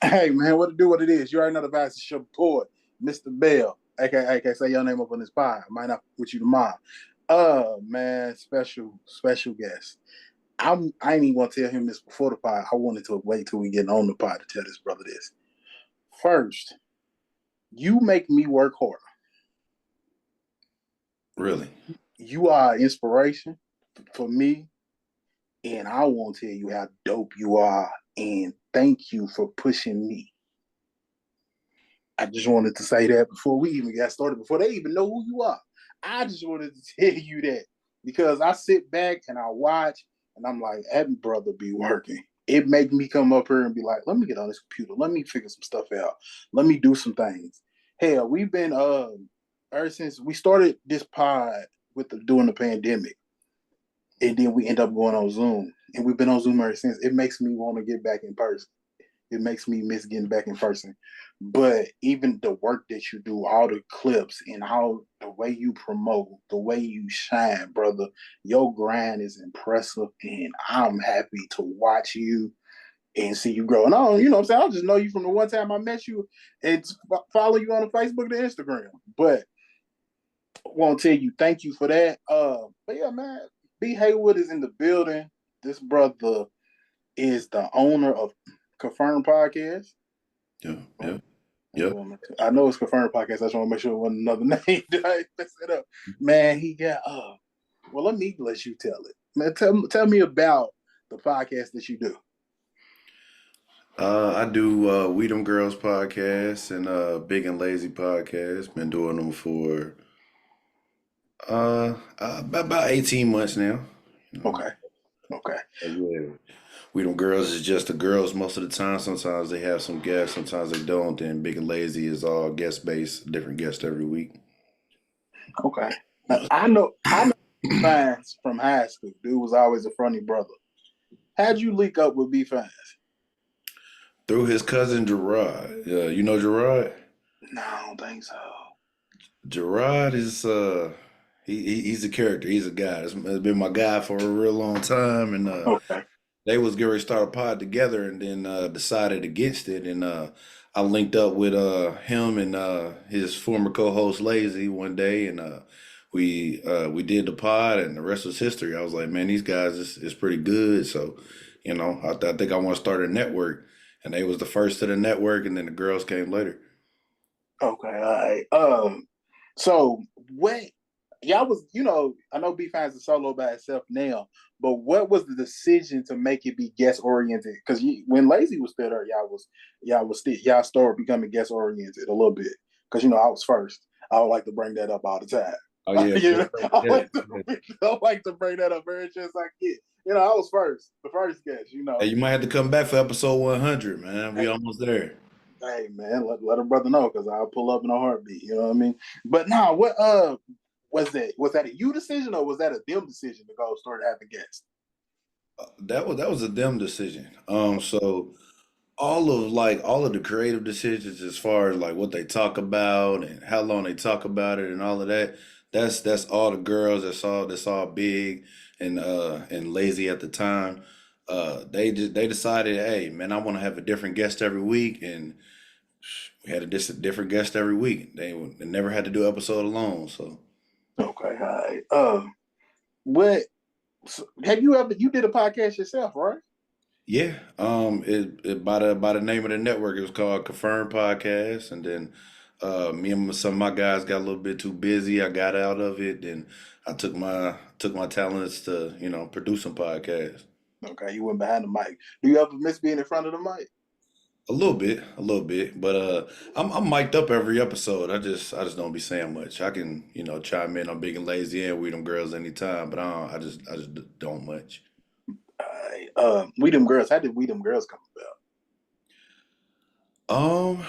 Hey man, what to do? What it is? You already know the vibes. It's your boy, Mr. Bell, aka say your name up on this pod. I might not with you tomorrow. Man, special guest. I ain't even want to tell him this before the pod. I wanted to wait till we get on the pod to tell this brother this. First, you make me work harder. Really? You are inspiration for me, and I want to tell you how dope you are. And thank you for pushing me. I just wanted to say that before we even got started, before they even know who you are. I just wanted to tell you that because I sit back and I watch and I'm like, that brother be working. It make me come up here and be like, let me get on this computer. Let me figure some stuff out. Let me do some things. Hell, we've been ever since we started this pod during the pandemic, and then we end up going on Zoom, and we've been on Zoom ever since. It makes me want to get back in person. It makes me miss getting back in person. But even the work that you do, all the clips and how the way you promote, the way you shine, brother, your grind is impressive. And I'm happy to watch you and see you growing on. You know what I'm saying? I just know you from the one time I met you and follow you on the Facebook and Instagram. But I want to tell you thank you for that. But yeah, man, B Haywood is in the building. This brother is the owner of Confirmed Podcast. Yeah. I know it's Confirmed Podcast. I just want to make sure it wasn't another name that I messed it up. Man, he got well, let me let you tell it. Man, tell me about the podcast that you do. I do We Them Girls podcast and Big and Lazy podcast. Been doing them for about 18 months now. You know. Okay. Okay. Yeah. We Them Girls is just the girls most of the time. Sometimes they have some guests, sometimes they don't. And Big and Lazy is all guest based, different guests every week. Okay. Now, I know Fines from high school. Dude was always a funny brother. How'd you link up with B Fines? Through his cousin Gerard. You know Gerard? No, I don't think so. Gerard is he's a character. He's a guy. It's been my guy for a real long time, and Okay. they was going to start a pod together, and then decided against it, and I linked up with him and his former co-host Lazy one day, and we did the pod, and the rest was history. I was like, man, these guys is pretty good, so I think I want to start a network, and they was the first to the network, and then the girls came later. Okay. All right. So what y'all was, I know B Fines is solo by itself now, but what was the decision to make it be guest oriented? Because when Lazy was still there, y'all started becoming guest oriented a little bit. Because I was first. I would like to bring that up all the time. Oh yeah, I like to bring that up every chance I get. I was first, the first guest. Hey, you might have to come back for episode 100, man. We almost there. Hey man, let a brother know because I'll pull up in a heartbeat. You know what I mean? But nah, what was that? Was that a you decision or was that a them decision to go start having guests? That was a them decision. So all of the creative decisions as far as like what they talk about and how long they talk about it and all of that, that's all the girls. That's all big and lazy at the time. They decided, hey man, I want to have a different guest every week, and we had a different guest every week. They never had to do an episode alone. So Okay, all right. What have you did a podcast yourself, right? yeah, it by the name of the network, it was called Confirmed Podcast, and then me and some of my guys got a little bit too busy. I got out of it, and I took my talents to produce some podcasts. Okay, you went behind the mic. Do you ever miss being in front of the mic? A little bit, but I'm mic'd up every episode. I just don't be saying much. I can chime in on Big and Lazy and We Them Girls anytime, but I just don't much. All right. We them girls. How did we them girls come Um,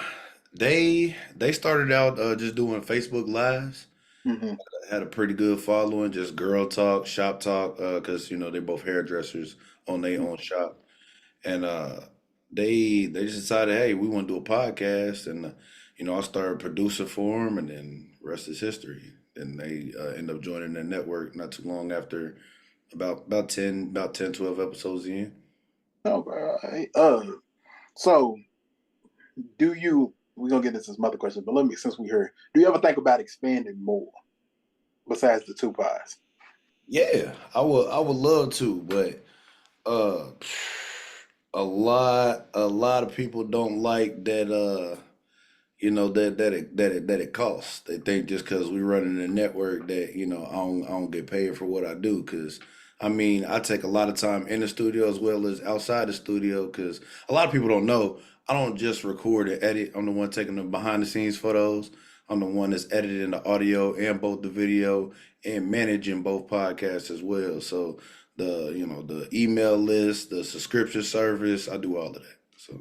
they started out just doing Facebook Lives. about? Mm-hmm. Had a pretty good following, just girl talk, shop talk, because they both hairdressers on their own shop, and they just decided, hey, we want to do a podcast, and I started producing for them, and then rest is history. And they end up joining the network not too long after, about 10 12 episodes in. Okay. All right. So Do you? We're gonna get into some other questions, but let me, since we heard, do you ever think about expanding more besides the two pies? Yeah, I would love to, but uh a lot of people don't like that that it costs. They think just because we running a network that I don't get paid for what I do. Because I mean, I take a lot of time in the studio as well as outside the studio. Because a lot of people don't know, I don't just record and edit. I'm the one taking the behind the scenes photos. I'm the one that's editing the audio and both the video and managing both podcasts as well. So the email list, the subscription service, I do all of that. So.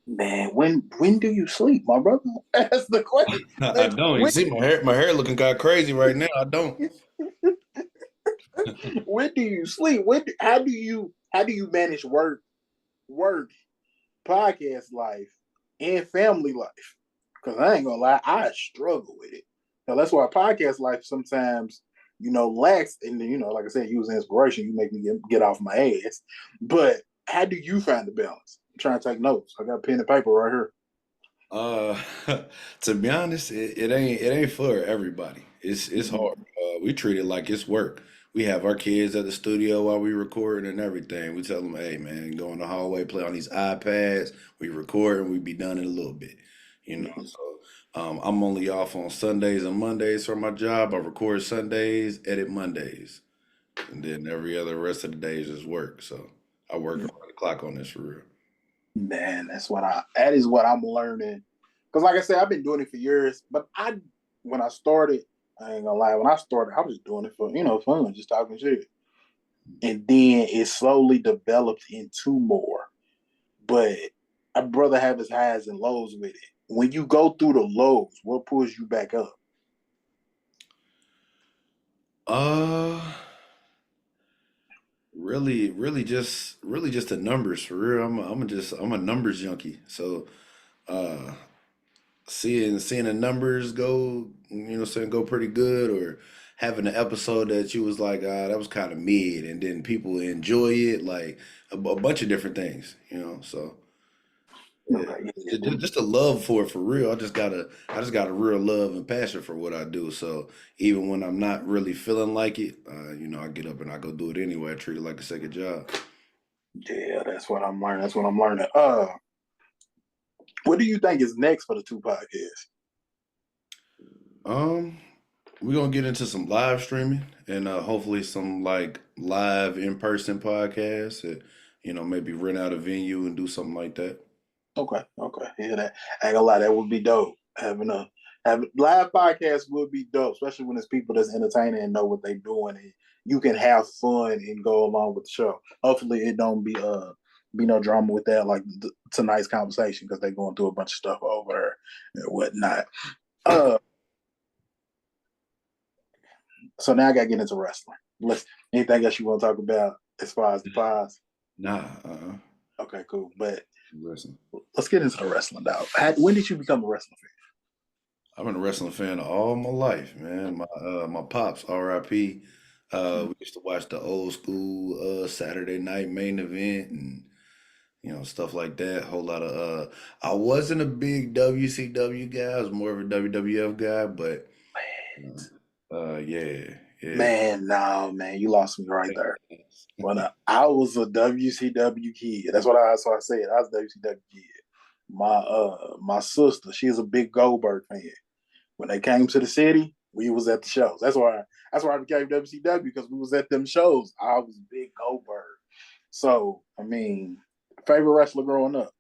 Man, when do you sleep, my brother? That's the question. I Like, don't. You when see my hair looking kind of crazy right now. I don't. when do you sleep? How do you manage work, podcast life, and family life? Because I ain't gonna lie, I struggle with it. So that's why podcast life sometimes, lacks. And then, like I said, you was inspiration. You make me get off my ass. But how do you find the balance? I'm trying to take notes. I got pen and paper right here. Uh, to be honest, it ain't for everybody. It's Mhm. hard. We treat it like it's work. We have our kids at the studio while we recording and everything. We tell them, "Hey, man, go in the hallway, play on these iPads. We record and we be done in a little bit." You know. Mhm. So I'm only off on Sundays and Mondays for my job. I record Sundays, edit Mondays, and then every other rest of the days is work. So I work around the clock on this for real. Man, that is what I'm learning. Because like I said, I've been doing it for years. But when I started, I ain't gonna lie, when I started, I was just doing it for fun, just talking shit. And then it slowly developed into more. But I'd rather have his highs and lows with it. When you go through the lows, what pulls you back up? Uh, really just the numbers for real. I'm a numbers junkie. So uh seeing the numbers go, saying go pretty good, or having an episode that you was like, that was kind of mid, and then people enjoy it, like a bunch of different things, so yeah. Okay, Just a love for it for real. I just got a real love and passion for what I do. So even when I'm not really feeling like it, I get up and I go do it anyway. I treat it like a second job. yeah, that's what I'm learning. That's what I'm learning. What do you think is next for the two podcasts? Um, we're gonna get into some live streaming and hopefully some like live in-person podcasts that, maybe rent out a venue and do something like that. Okay, yeah, that I ain't gonna lie, that would be dope. Having live podcast would be dope, especially when it's people that's entertaining and know what they're doing, and you can have fun and go along with the show. Hopefully, it don't be no drama with that, like tonight's conversation, because they're going through a bunch of stuff over there and whatnot. Uh, so now I gotta get into wrestling. Let's Anything else you want to talk about as far as the pies? Nah, Okay, cool. But listen. let's get into the wrestling, dog. When did you become a wrestling fan? I've been a wrestling fan all my life, man. My pops, R.I.P. We used to watch the old school Saturday night main event and stuff like that. Whole lot of I wasn't a big WCW guy. I was more of a WWF guy, but yeah, yeah. Man, no, man, you lost me right there. When I was a WCW kid, that's what I said. I was a WCW kid. My sister, she's a big Goldberg fan. When they came to the city, we was at the shows. That's why I became WCW, because we was at them shows. I was big Goldberg. So I mean, favorite wrestler growing up.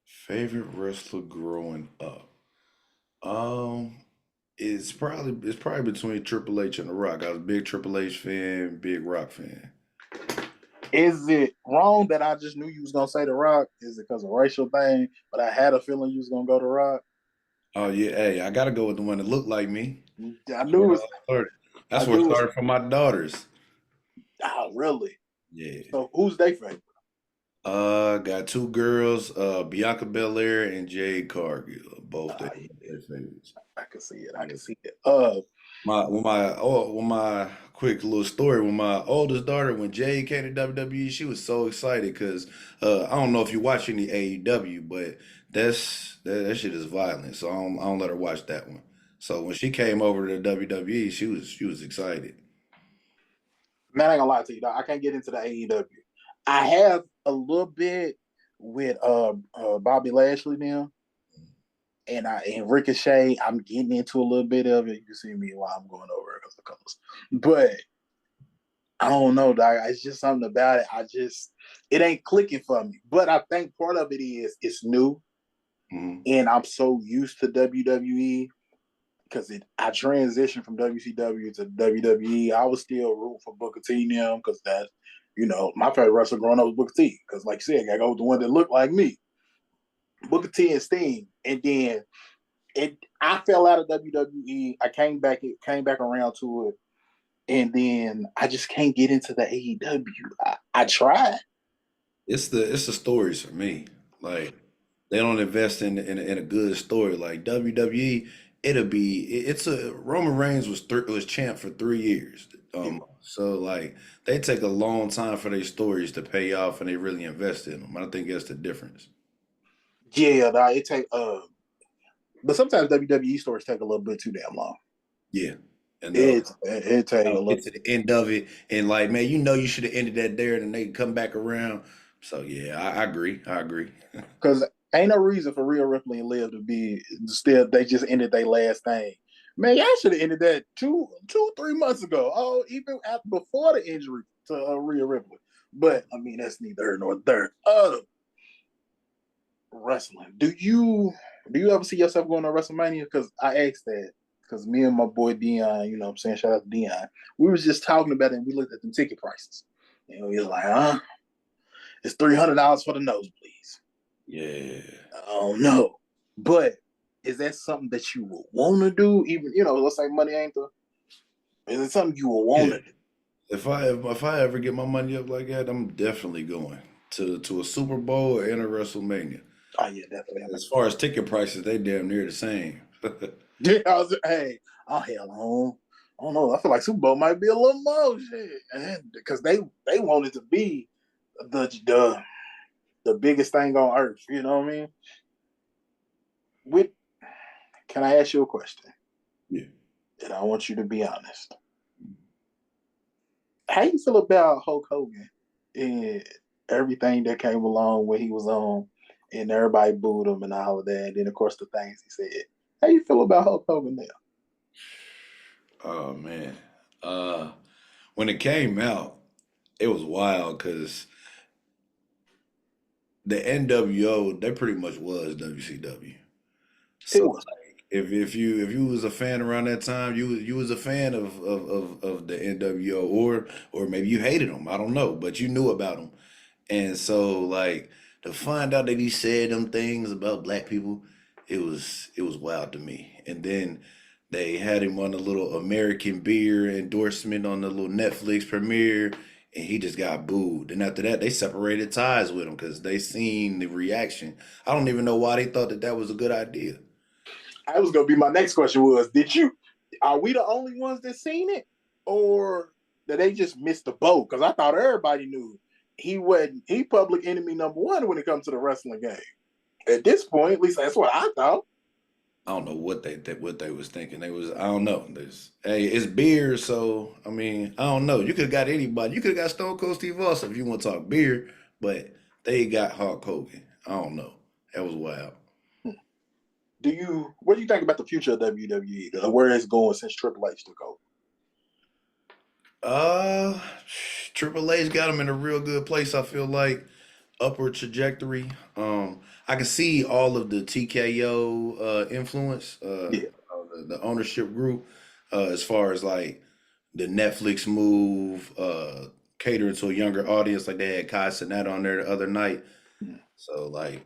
Favorite wrestler growing up. Um, it's probably between Triple H and The Rock. I was a big Triple H fan, big Rock fan. Is it wrong that I just knew you was gonna say The Rock? Is it because of racial thing? But I had a feeling you was gonna go to Rock. Oh yeah, hey, I gotta go with the one that looked like me. I That's where knew it it was. all started. I That's where it knew it was. started for my daughters. Oh, really? Yeah. So who's they favorite? Got two girls, Bianca Belair and Jade Cargill. Both Yeah, their favorites. I can see it. I Yeah. can see it. My when my quick little story with my oldest daughter when Jade came to WWE. She was so excited because I don't know if you watch any AEW, but that shit is violent, so I don't let her watch that one. So when she came over to WWE, she was excited. Man, I ain't gonna lie to you, dog. I can't get into the AEW. I have a little bit with Bobby Lashley now, and Ricochet. I'm getting into a little bit of it. You can see me while I'm going over it because of colors, but I don't know, dog. It's just something about it. It ain't clicking for me. But I think part of it is it's new, Mhm. and I'm so used to WWE because I transitioned from WCW to WWE. I was still rooting for Booker T now because that's my favorite wrestler growing up was Booker T. Because like you said, I go with the one that looked like me, Booker T and Sting, and then I fell out of WWE. I came back around to it, and then I just can't get into the AEW. I tried. It's the stories for me. Like they don't invest in a good story. Like WWE, it's a Roman Reigns was champ for 3 years. Yeah, So like they take a long time for their stories to pay off, and they really invest in them. I think that's the difference. yeah. It take but sometimes WWE stories take a little bit too damn long. Yeah, and It take a they'll little get to the end of it, and like man, you should have ended that there, and then they can come back around. So yeah, I agree. I agree. because ain't no reason for Rhea Ripley and Liv to be still. They just ended their last thing. Man, y'all should have ended that 3 months ago. Oh, even after before the injury to Rhea Ripley. But I mean, that's neither here nor there. Wrestling. Do you ever see yourself going to WrestleMania? Because I asked that because me and my boy Dion, I'm saying shout out to Dion. We was just talking about it and we looked at them ticket prices. And we was like, it's $300 for the nosebleeds. Yeah. I don't know. But is that something that you will want to do? Even, let's say money ain't the, is it something you will want Yeah. to do? If I ever get my money up like that, I'm definitely going to a Super Bowl and a WrestleMania. Oh, yeah, definitely. As far as ticket prices, they damn near the same. Yeah, hey, hell on. I don't know. I feel like Super Bowl might be a little more shit, because they want it to be the the biggest thing on earth. You know what I mean? With Can I ask you a question? Yeah. And I want you to be honest. How you feel about Hulk Hogan and everything that came along when he was on, and everybody booed him and all of that, and then of course the things he said. How you feel about Hulk Hogan now? Oh man. Uh, when it came out, it was wild because the NWO they pretty much was WCW. It So was. like if you was a fan around that time, you was a fan of the NWO, or maybe you hated them. I don't know, but you knew about them. And so like to find out that he said them things about black people, it was wild to me. And then they had him on a little American beer endorsement on the little Netflix premiere, and he just got booed. And after that, they separated ties with him because they seen the reaction. I don't even know why they thought that was a good idea. I was gonna be my next question was, did you are we the only ones that seen it? Or did they just miss the boat? Because I thought everybody knew he public enemy number one when it comes to the wrestling game. At this point, at least that's what I thought. I don't know what they was thinking. I don't know. Hey, it's beer, so I mean I don't know. You could have got anybody. You could have got Stone Cold Steve Austin if you want to talk beer, but they got Hulk Hogan. I don't know. That was wild. What do you think about the future of WWE? Where it's going since Triple H took over? Uh, Triple H got him in a real good place. I feel like upward trajectory. I can see all of the TKO influence, Yeah. the ownership group, as far as like the Netflix move, catering to a younger audience. Like they had Kai Cenat on there the other night. So like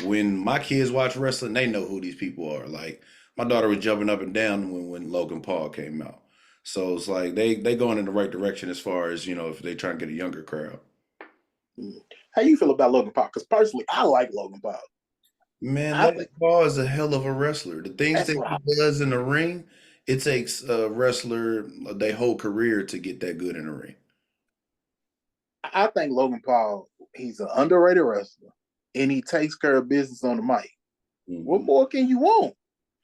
when my kids watch wrestling, they know who these people are. Like my daughter was jumping up and down when Logan Paul came out. So it's like they going in the right direction as far as if they try and get a younger crowd. How you feel about Logan Paul? Because personally, I like Logan Paul. Man, I Logan think Paul is a hell of a wrestler. The things that's that what he does in the ring It takes a wrestler their whole career to get that good in a ring. I think Logan Paul, he's an underrated wrestler, and he takes care of business on the mic. What Hmm. more can you want?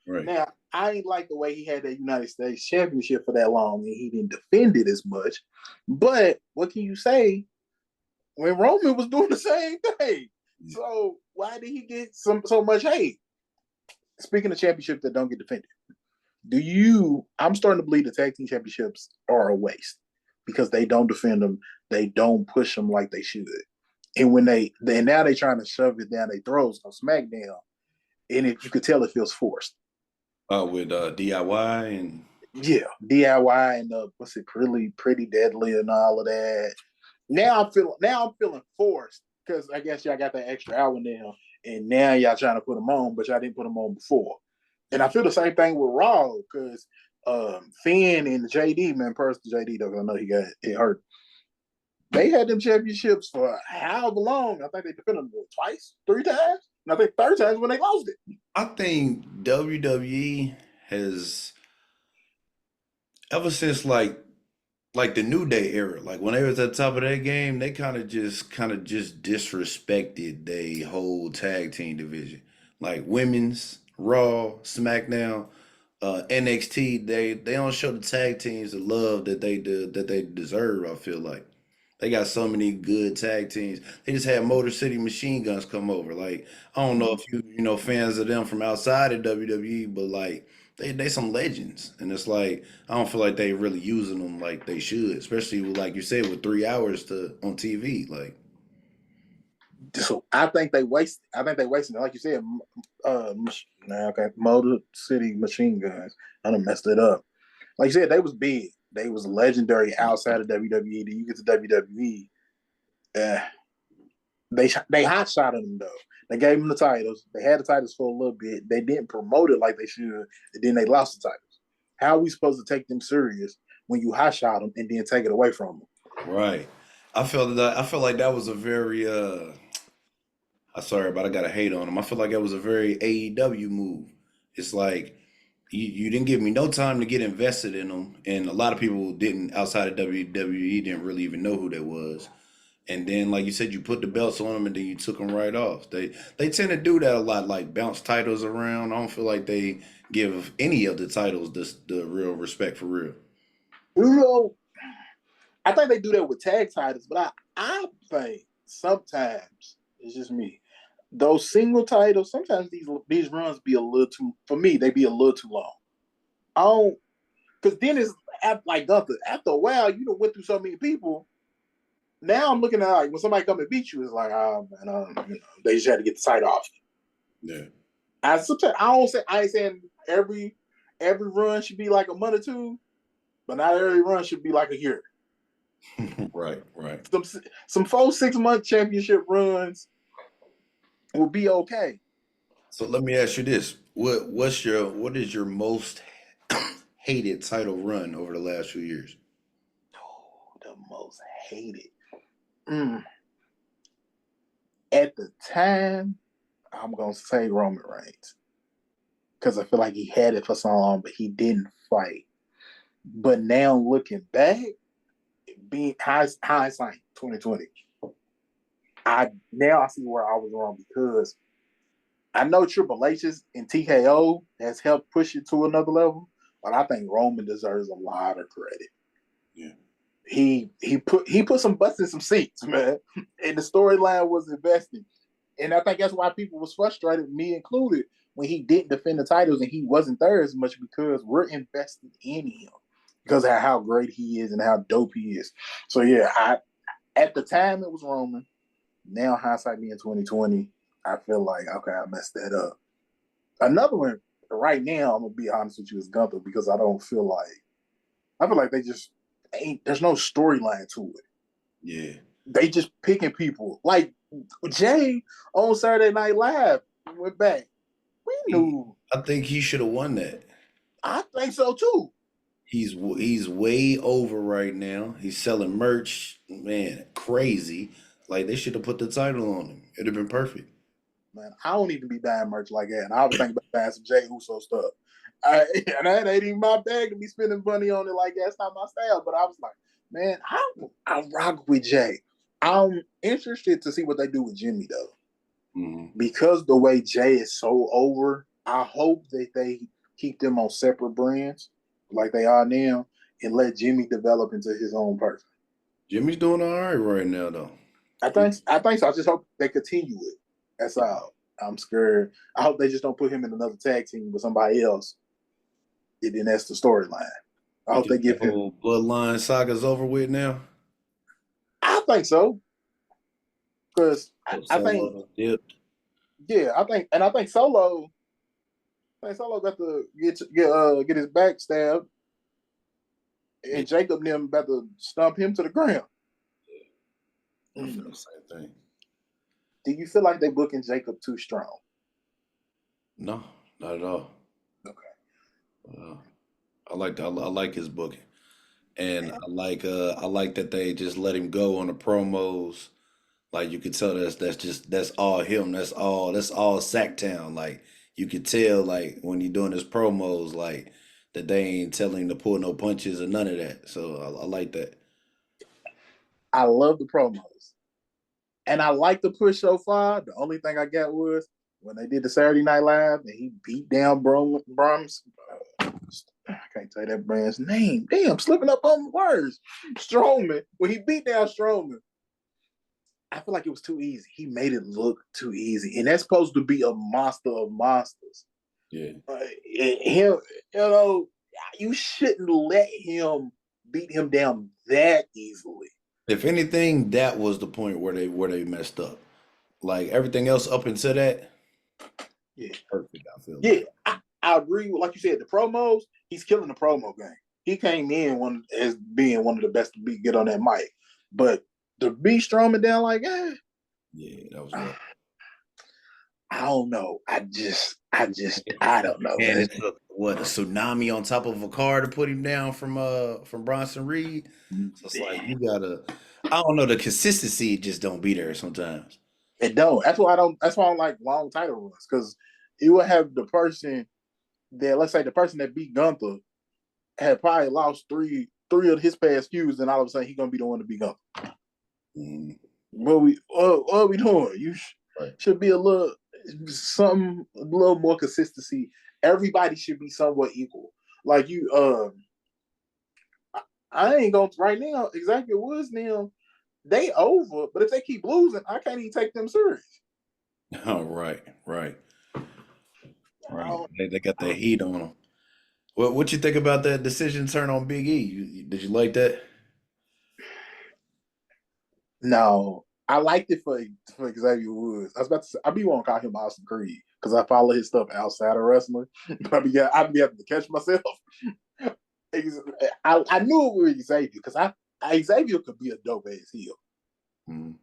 Right. Now, I ain't like the way he had that United States Championship for that long, and he didn't defend it as much. But what can you say when Roman was doing the same thing? Yeah. So why did he get so much hate? Speaking of championships that don't get defended, I'm starting to believe the tag team championships are a waste because they don't defend them, they don't push them like they should. And when they now they trying to shove it down their throats on SmackDown, and you could tell it feels forced. With DIY and Yeah, DIY and what's it, pretty deadly and all of that. Now I'm feeling forced because I guess y'all got that extra hour now, and now y'all trying to put them on, but y'all didn't put them on before. And yeah. I feel the same thing with Raw because Finn and JD, man, personally JD though, I know he got it hurt. They had them championships for however long. I think they defended them twice, three times, and I think third time when they lost it. I think WWE has ever since like the New Day era, like when they was at the top of their game, they kind of just disrespected the whole tag team division. Like women's, Raw, SmackDown, NXT, they don't show the tag teams the love that they deserve, I feel like. They got so many good tag teams. They just had Motor City Machine Guns come over. Like, I don't know Mm-hmm. if you know fans of them from outside of WWE, but like they some legends. And it's like I don't feel like they really using them like they should, especially with, like you said, with 3 hours to on TV. Like, So I think they waste. I think they wasted. Like you said, okay, Motor City Machine Guns. I done messed it up. Like you said, they was big. They was legendary outside of WWE. Then you get to WWE, uh, they hot shot them though. They gave them the titles. They had the titles for a little bit. They didn't promote it like they should, and then they lost the titles. How are we supposed to take them serious when you hot shot them and then take it away from them? right. I felt like that was a very I'm sorry, but I gotta hate on them. I feel like that was a very AEW move. It's like you didn't give me no time to get invested in them, and a lot of people didn't outside of WWE didn't really even know who that was. And then, like you said, you put the belts on them, and then you took them right off. They tend to do that a lot, like bounce titles around. I don't feel like they give any of the titles the real respect for real. You know, I think they do that with tag titles, but I think sometimes it's just me. Those single titles, sometimes these runs be a little too for me. They be a little too long. I don't because then it's like Gunther. After a while, you don't went through so many people. Now I'm looking at like when somebody come and beat you, it's like, oh man, they just had to get the title off. Yeah, Sometimes I don't say I ain't saying every run should be like a month or two, but not every run should be like a year. right, right. Some some 4 6 month championship runs will be okay. So let me ask you this: what is your most hated title run over the last few years? Oh, the most hated. Mm. At the time, I'm gonna say Roman Reigns because I feel like he had it for so long, but he didn't fight. But now looking back, being hindsight 2020, I see where I was wrong because I know Triple H's and TKO has helped push it to another level, but I think Roman deserves a lot of credit. Yeah, He put some butts in some seats, man, and the storyline was investing. And I think that's why people was frustrated, me included, when he didn't defend the titles and he wasn't there as much because we're invested in him because of how great he is and how dope he is. So yeah, I at the time it was Roman. Now hindsight being 2020, I feel like okay, I messed that up. Another one right now, I'm gonna be honest with you, is Gunther because I feel like they just ain't there's no storyline to it. yeah. They just picking people. Like Jay on Saturday Night Live went back. We He, knew. I think he should have won that. I think so too. He's way over right now. He's selling merch, man, crazy. Like they should have put the title on him. It'd have been perfect. Man, I don't even be buying merch like that. And I was thinking about buying some Jay Uso stuff. And that ain't even my bag to be spending money on it like that's not my style. But I was like, man, I rock with Jay. I'm interested to see what they do with Jimmy though, Hmm. because the way Jay is so over. I hope that they keep them on separate brands like they are now, and let Jimmy develop into his own person. Jimmy's doing all right now, though. I think so. I just hope they continue it. That's all. I'm scared. I hope they just don't put him in another tag team with somebody else. And then that's the storyline. I You hope they think the give him. whole bloodline saga's over with now? I think so because So I think Solo dipped. yeah, I think Solo. I think Solo got to get his back stabbed, Yeah, and Jacob and them about to stomp him to the ground. I feel the Mm. same thing. Do you feel like they booking Jacob too strong? No, not at all. Okay. Uh, I like his booking, and I like that they just let him go on the promos. Like you could tell that's all him. That's all Sacktown. Like you could tell like when you're doing his promos, like that they ain't telling him to pull no punches or none of that. So I like that. I love the promos. And I like the push so far. The only thing I got was when they did the Saturday Night Live and he beat down Brahms. I can't tell you that brand's name. Damn, slipping up on the words. Strowman. When he beat down Strowman, I feel like it was too easy. He made it look too easy. And that's supposed to be a monster of monsters. Yeah. Him, you shouldn't let him beat him down that easily. If anything, that was the point where they messed up. Like everything else up until that, Yeah. perfect. I feel Yeah, like. I agree with, like you said, the promos. He's killing the promo game. He came in as being one of the best to get on that mic, but to be Strowman down like, Yeah, that was rough. I don't know. I don't know, And man. it took what a tsunami on top of a car to put him down from Bronson Reed. So it's like you gotta. I don't know. The consistency just don't be there sometimes. It don't. That's why I don't. That's why I don't like long title runs because you will have the person that, let's say, the person that beat Gunther had probably lost three of his past feuds, and all of a sudden he's gonna be the one to beat Gunther. Mm, What are we doing? right. Should be a little something, a little more consistency. Everybody should be somewhat equal. Like you, I ain't going to right now. Xavier Woods now they over, but if they keep losing, I can't even take them serious. Oh, right, right, right. I They got that heat on them. What you think about that decision turn on Big E? Did you like that? No, I liked it for Xavier Woods. I was about to say, I be want to call him Austin Creed because I follow his stuff outside of wrestling. But I be having to catch myself. I knew it was Xavier because Xavier could be a dope ass heel. Mm,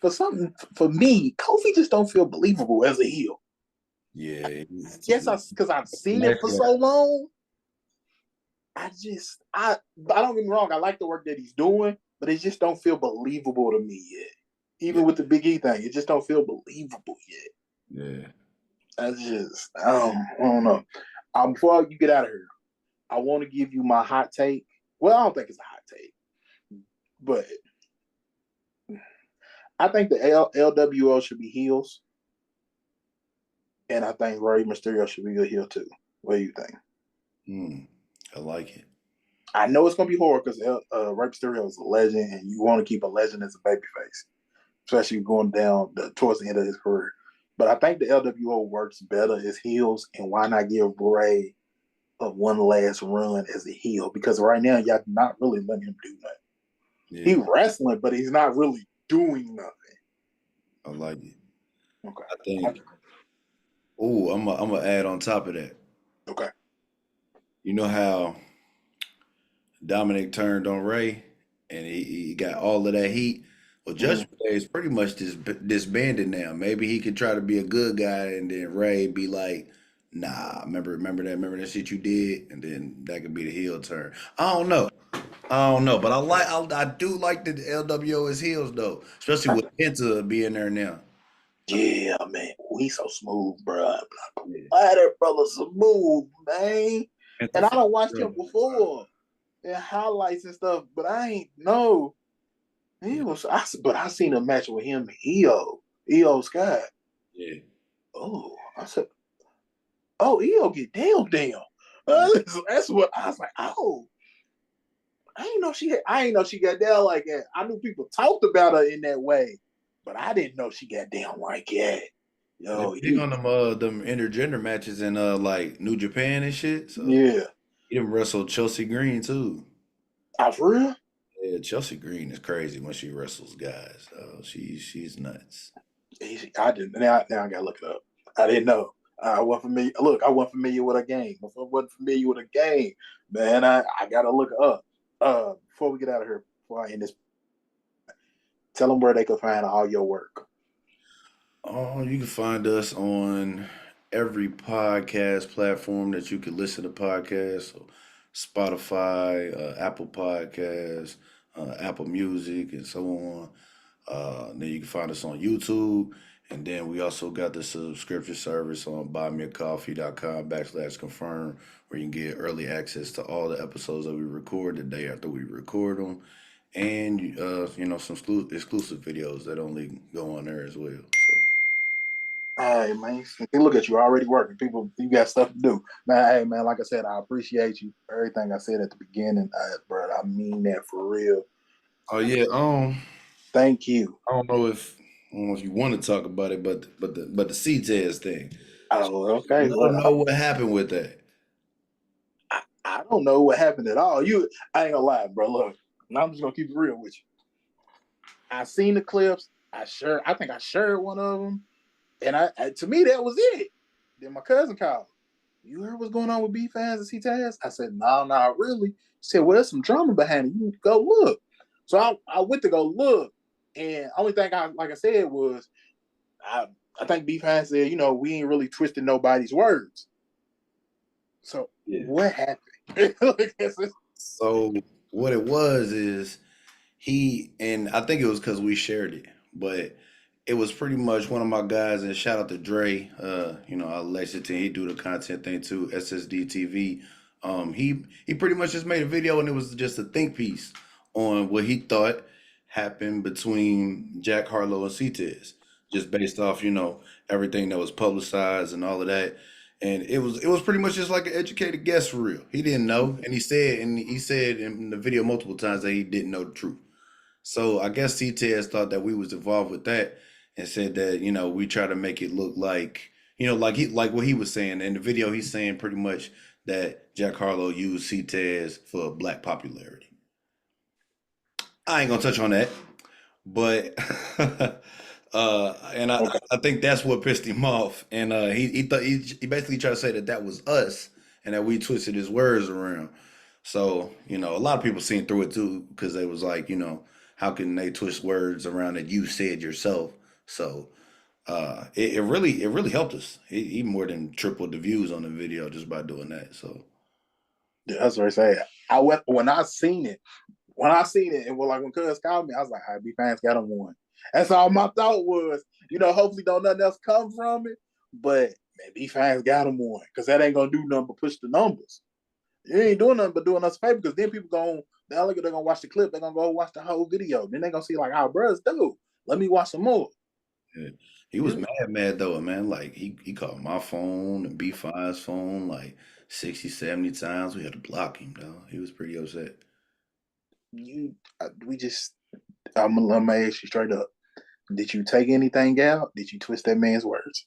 For something for me, Kofi just don't feel believable as a heel. yeah, Yes, because I've seen it nice for guy. so long. I don't get me wrong. I like the work that he's doing, but it just don't feel believable to me yet. Yeah, Even with the Big E thing, it just don't feel believable yet. yeah. I don't know. Before you get out of here, I want to give you my hot take. Well, I don't think it's a hot take, but I think the LWO should be heels, and I think Rey Mysterio should be a heel too. What do you think? Mm, I like it. I know it's gonna be hard because Rey Mysterio is a legend, and you want to keep a legend as a babyface, especially going down towards the end of his career. But I think the LWO works better as heels, and why not give Rey one last run as a heel? Because right now, y'all not really letting him do nothing. He Yeah, wrestling, but he's not really doing nothing. I like it. Okay. I think. Oh, I'm gonna add on top of that. Okay. You know how Dominic turned on Ray, and he got all of that heat. Well, Mm-hmm. Judgment Day is pretty much disbanded now. Maybe he could try to be a good guy, and then Ray be like, "Nah, remember that shit you did," and then that could be the heel turn. I don't know, but I do like the LWO as heels though, especially with Penta being there now. Yeah, man. Oh, he's so smooth, bro. Yeah. Why that brother smooth, man? And the And I fuck don't watched girl him on fire. before in highlights and stuff, but I ain't know he Yeah. was. But I seen a match with him and EO Sky. Yeah. Oh, I said, oh, EO get damn. Yeah. That's what I was like. Oh, I ain't know she got down like that. I knew people talked about her in that way, but I didn't know she got down like that. They Yo, big on them intergender matches in like New Japan and shit. So yeah. he done wrestled Chelsea Green too. I for real? Yeah, Chelsea Green is crazy when she wrestles guys. She's nuts. I didn't. Now I gotta look it up. I didn't know. I wasn't familiar. Look, I wasn't familiar with a game. If I wasn't familiar with a game, man, I gotta look it up. Before we get out of here, before I end this, tell them where they can find all your work. Oh, you can find us on every podcast platform that you can listen to podcasts. So Spotify, Apple Podcasts, Apple Music, and so on. Then you can find us on YouTube. And then we also got the subscription service on buymeacoffee.com/confirm, where you can get early access to all the episodes that we record the day after we record them. And, some exclusive videos that only go on there as well. So. Hey man, look at you already working. People, you got stuff to do, man. Hey man, like I said, I appreciate you for everything I said at the beginning, bro. I mean that for real. Oh yeah, Thank you. I don't know if you want to talk about it, but the C test thing. Oh, okay. Let them Well, know what happened with that. I don't know what happened at all. I ain't gonna lie, bro. Look, I'm just gonna keep it real with you. I seen the clips. I think I shared one of them, and to me that was it. Then my cousin called. You heard what's going on with B fans and C Taz? I said, no, not really. He said, well, there's some drama behind it. You need to go look. So I went to go look, and only thing like I said was I I think B fans said, we ain't really twisted nobody's words. So Yeah. what happened? So what it was is and I think it was because we shared it, but it was pretty much one of my guys. And shout out to Dre, out of Lexington. He do the content thing too, SSD TV. He pretty much just made a video, and it was just a think piece on what he thought happened between Jack Harlow and CTES, just based off everything that was publicized and all of that. And it was pretty much just like an educated guess for real. He didn't know, and he said in the video multiple times that he didn't know the truth. So I guess CTS thought that we was involved with that and said that, we try to make it look like, like what he was saying in the video. He's saying pretty much that Jack Harlow used CTS for black popularity. I ain't gonna touch on that, but and I Okay. I think that's what pissed him off. And he thought he basically tried to say that that was us and that we twisted his words around. So, a lot of people seen through it too because they was like, how can they twist words around that you said yourself? So, it really helped us. He more than tripled the views on the video just by doing that. So, Yeah, that's what I say. I went when I seen it, and like when Cuz called me, I was like, "I be fans got him one." That's all my thought was. Hopefully don't nothing else come from it. But man, B fans got him one because that ain't gonna do nothing but push the numbers. You ain't doing nothing but doing us a favor because then people they're gonna watch the clip, they're gonna go watch the whole video. Then they're gonna see like, "Our brothers do. Let me watch some more." yeah. He was mad though, man. Like he called my phone and B5's phone like 60, 70 times. We had to block him though. He was pretty upset. We just. I'm gonna ask you straight up. Did you take anything out? Did you twist that man's words?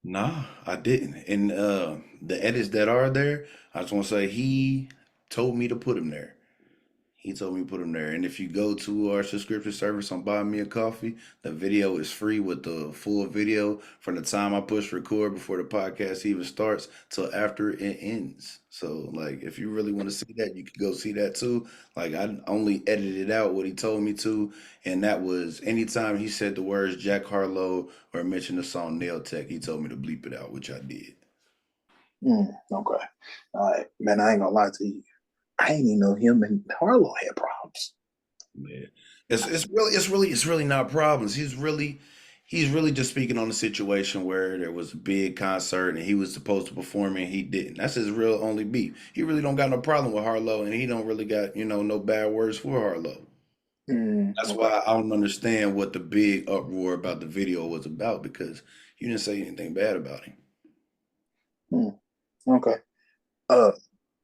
Nah, I didn't. And the edits that are there, I just want to say he told me to put them there. He told me to put them there. And if you go to our subscription service on Buy Me a Coffee, the video is free with the full video from the time I push record before the podcast even starts till after it ends. So, like, if you really want to see that, you can go see that too. Like, I only edited out what he told me to, and that was anytime he said the words Jack Harlow or mentioned the song Nail Tech, he told me to bleep it out, which I did. Okay. All right, man. I ain't gonna lie to you. I ain't even know him and Harlow had problems. Man, it's really not problems. He's really just speaking on the situation where there was a big concert and he was supposed to perform and he didn't. That's his real only beef. He really don't got no problem with Harlow and he don't really got, no bad words for Harlow. That's Okay. why I don't understand what the big uproar about the video was about because you didn't say anything bad about him. Hmm. Okay. Uh,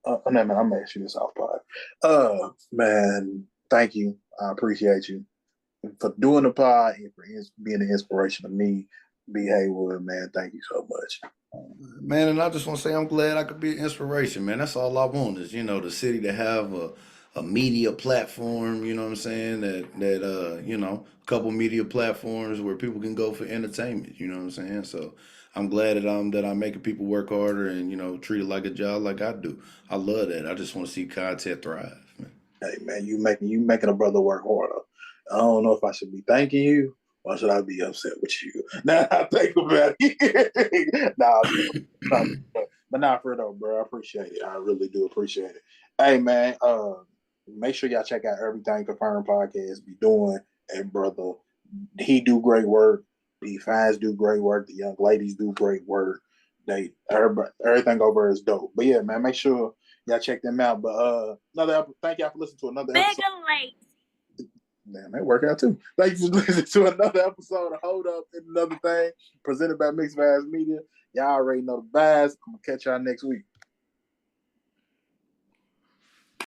no, man, I'm gonna ask you this off pod. Man, thank you. I appreciate you for doing the pod and for being an inspiration to me, B Haywood. Man, thank you so much. Man, and I just want to say I'm glad I could be an inspiration, man. That's all I want is, the city to have a media platform, you know what I'm saying? A couple media platforms where people can go for entertainment, you know what I'm saying? So I'm glad that I'm making people work harder and, treat it like a job like I do. I love that. I just want to see content thrive, man. Hey, man, you making a brother work harder. I don't know if I should be thanking you or should I be upset with you. Now I think about it. nah, but not for though, bro. I appreciate it. I really do appreciate it. Hey, man, make sure y'all check out everything Confirmed Podcast be doing. And brother, he do great work. The fans do great work. The young ladies do great work. Everything over is dope. But yeah, man, make sure y'all check them out. But thank y'all for listening to another episode. Man, that work out too. Thank you for listening to another episode of Hold Up and Another Thing, presented by Mixed Vibes Media. Y'all already know the vibes. I'm gonna catch y'all next week.